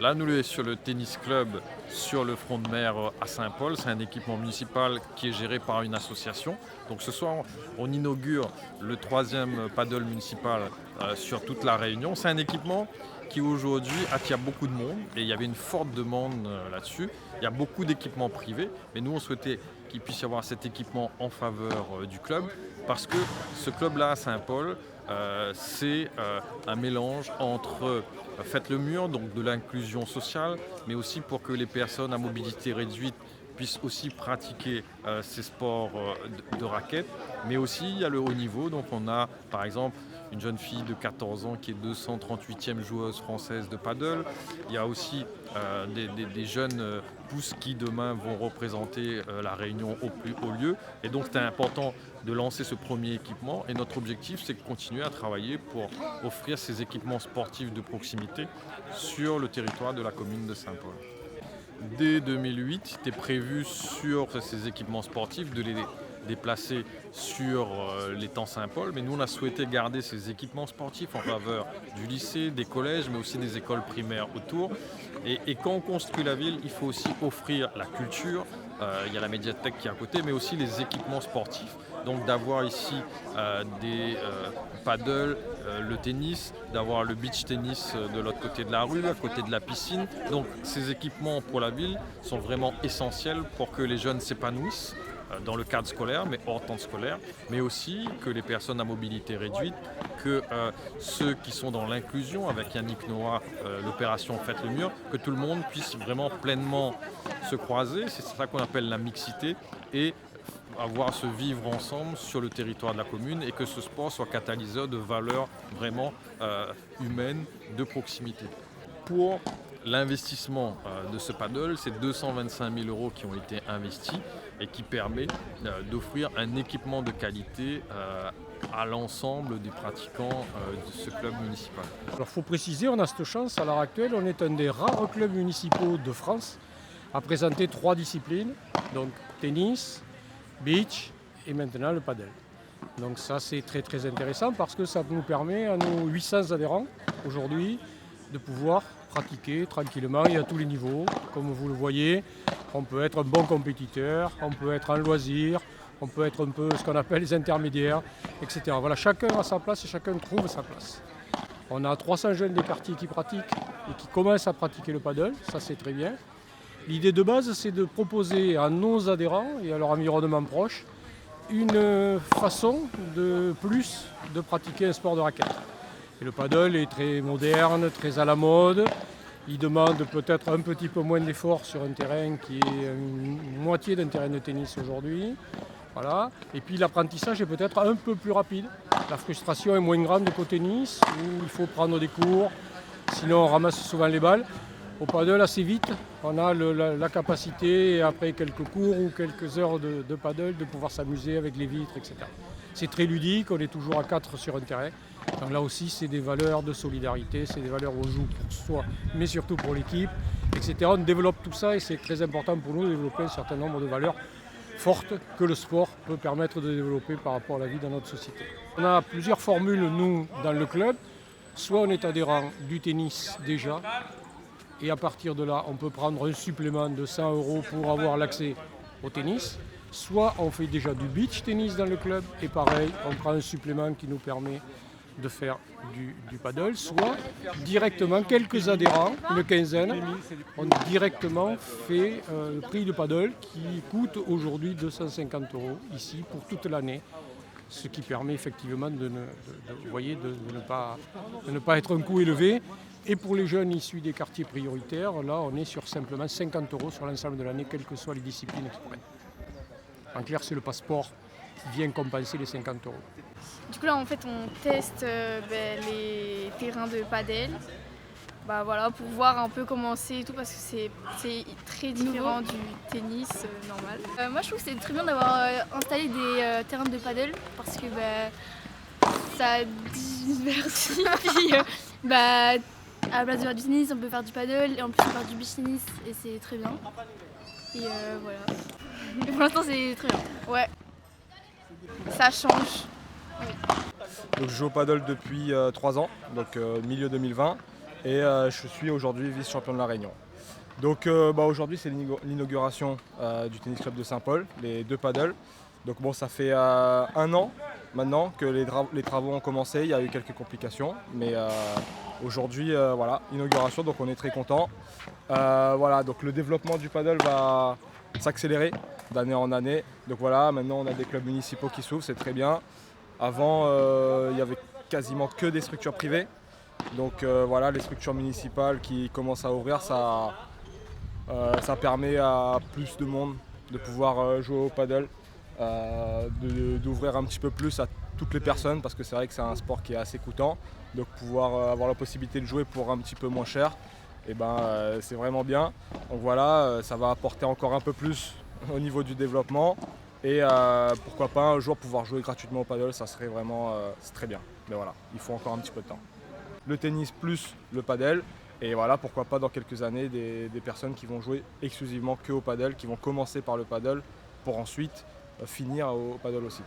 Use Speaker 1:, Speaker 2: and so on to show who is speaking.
Speaker 1: Là, nous sommes sur le tennis club sur le front de mer à Saint-Paul. C'est un équipement municipal qui est géré par une association. Donc ce soir, on inaugure le 3e paddle municipal sur toute la Réunion. C'est un équipement qui aujourd'hui attire beaucoup de monde et il y avait une forte demande là-dessus. Il y a beaucoup d'équipements privés, mais nous on souhaitait qu'il puisse y avoir cet équipement en faveur du club parce que ce club-là à Saint-Paul, c'est un mélange entre Faites le mur, donc de l'inclusion sociale, mais aussi pour que les personnes à mobilité réduite puissent aussi pratiquer ces sports de raquettes. Mais aussi, il y a le haut niveau. Donc on a par exemple une jeune fille de 14 ans qui est 238e joueuse française de paddle. Il y a aussi des jeunes pousses qui demain vont représenter la Réunion au plus haut lieu. Et donc c'est important de lancer ce premier équipement. Et notre objectif, c'est de continuer à travailler pour offrir ces équipements sportifs de proximité sur le territoire de la commune de Saint-Paul. Dès 2008, il était prévu sur ces équipements sportifs de les déplacer sur l'étang Saint-Paul, mais nous on a souhaité garder ces équipements sportifs en faveur du lycée, des collèges, mais aussi des écoles primaires autour. Et quand on construit la ville, il faut aussi offrir la culture. Il y a la médiathèque qui est à côté, mais aussi les équipements sportifs. Donc d'avoir ici des paddles, le tennis, d'avoir le beach tennis de l'autre côté de la rue, à côté de la piscine. Donc ces équipements pour la ville sont vraiment essentiels pour que les jeunes s'épanouissent dans le cadre scolaire, mais hors temps scolaire, mais aussi que les personnes à mobilité réduite, que ceux qui sont dans l'inclusion, avec Yannick Noah, l'opération Faites le mur, que tout le monde puisse vraiment pleinement se croiser, c'est ça qu'on appelle la mixité, et avoir ce vivre ensemble sur le territoire de la commune et que ce sport soit catalyseur de valeurs vraiment humaines, de proximité. Pour l'investissement de ce paddle, c'est 225 000 € qui ont été investis et qui permet d'offrir un équipement de qualité à l'ensemble des pratiquants de ce club municipal.
Speaker 2: Alors il faut préciser, on a cette chance, à l'heure actuelle, on est un des rares clubs municipaux de France à présenter 3 disciplines, donc tennis, beach et maintenant le paddle. Donc ça c'est très très intéressant parce que ça nous permet à nos 800 adhérents aujourd'hui de pouvoir pratiquer tranquillement et à tous les niveaux. Comme vous le voyez, on peut être un bon compétiteur, on peut être en loisir, on peut être un peu ce qu'on appelle les intermédiaires, etc. Voilà, chacun a sa place et chacun trouve sa place. On a 300 jeunes des quartiers qui pratiquent et qui commencent à pratiquer le paddle, ça c'est très bien. L'idée de base, c'est de proposer à nos adhérents et à leur environnement proche une façon de plus de pratiquer un sport de raquette. Et le paddle est très moderne, très à la mode. Il demande peut-être un petit peu moins d'effort sur un terrain qui est une moitié d'un terrain de tennis aujourd'hui. Voilà. Et puis l'apprentissage est peut-être un peu plus rapide. La frustration est moins grande qu'au tennis, où il faut prendre des cours, sinon on ramasse souvent les balles. Au paddle, assez vite, on a la capacité, après quelques cours ou quelques heures de paddle, de pouvoir s'amuser avec les vitres, etc. C'est très ludique, on est toujours à 4 sur un terrain. Donc là aussi, c'est des valeurs de solidarité, c'est des valeurs où on joue pour soi, mais surtout pour l'équipe, etc. On développe tout ça et c'est très important pour nous de développer un certain nombre de valeurs fortes que le sport peut permettre de développer par rapport à la vie dans notre société. On a plusieurs formules, nous, dans le club. Soit on est adhérent du tennis déjà, et à partir de là, on peut prendre un supplément de 100 € pour avoir l'accès au tennis. Soit on fait déjà du beach tennis dans le club, et pareil, on prend un supplément qui nous permet de faire du paddle, soit directement, quelques adhérents, une quinzaine, ont directement fait le prix du paddle qui coûte aujourd'hui 250 € ici pour toute l'année, ce qui permet effectivement de ne pas être un coût élevé. Et pour les jeunes issus des quartiers prioritaires, là on est sur simplement 50 € sur l'ensemble de l'année, quelles que soient les disciplines qu'ils prennent. En clair, c'est le passeport qui vient compenser les 50 €.
Speaker 3: Du coup là en fait on teste les terrains de paddle voilà, pour voir un peu comment c'est et tout parce que c'est très différent du tennis normal. Moi je trouve que c'est très bien d'avoir installé des terrains de paddle parce que ça diversifie. À la place de faire du tennis on peut faire du paddle et en plus on peut faire du beach tennis et c'est très bien. Et voilà. Et pour l'instant c'est très bien. Ouais. Ça change. Oui.
Speaker 4: Donc, je joue au paddle depuis 3 ans, donc milieu 2020. et je suis aujourd'hui vice-champion de la Réunion. Donc aujourd'hui c'est l'inauguration du tennis club de Saint-Paul, les 2 paddles. Donc bon, ça fait 1 an maintenant que les travaux ont commencé, il y a eu quelques complications, mais aujourd'hui voilà, inauguration, donc on est très content. Voilà, donc le développement du paddle va s'accélérer d'année en année. Donc voilà, maintenant on a des clubs municipaux qui s'ouvrent, c'est très bien. Avant il y avait quasiment que des structures privées. Donc voilà, les structures municipales qui commencent à ouvrir, ça permet à plus de monde de pouvoir jouer au paddle, d'ouvrir un petit peu plus à toutes les personnes, parce que c'est vrai que c'est un sport qui est assez coûtant. Donc pouvoir avoir la possibilité de jouer pour un petit peu moins cher, et c'est vraiment bien. Donc voilà, ça va apporter encore un peu plus au niveau du développement. Et pourquoi pas un jour pouvoir jouer gratuitement au paddle, ça serait vraiment c'est très bien. Mais voilà, il faut encore un petit peu de temps. Le tennis plus le paddle, et voilà, pourquoi pas dans quelques années des personnes qui vont jouer exclusivement que au paddle, qui vont commencer par le paddle pour ensuite finir au paddle aussi.